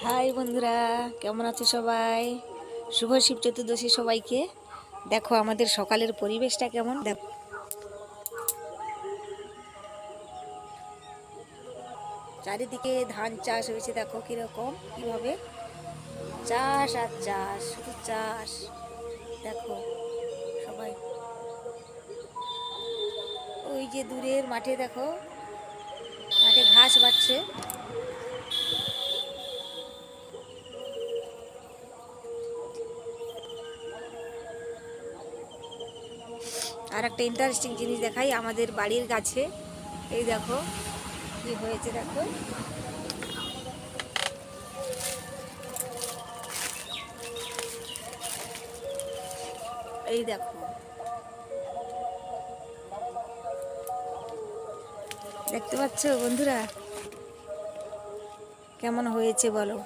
High বন্ধুরা, কেমন আছো সবাই? শুভ শিব চতুর্দশী সবাইকে। দেখো আমাদের সকালের পরিবেশটা কেমন। দেখো চারিদিকে ধান চাষ হয়েছে, দেখো কিরকম কিভাবে চাষ আর চাষ, শুধু চাষ। দেখো সবাই, ওই যে দূরের মাঠে দেখো, মাঠে ঘাস বাচ্ছে। আর একটা ইন্টারেস্টিং জিনিস দেখাই, আমাদের বাড়ির গাছে এই দেখো কি হয়েছে। দেখো এই দেখো, দেখতে পাচ্ছ বন্ধুরা কেমন হয়েছে বলো।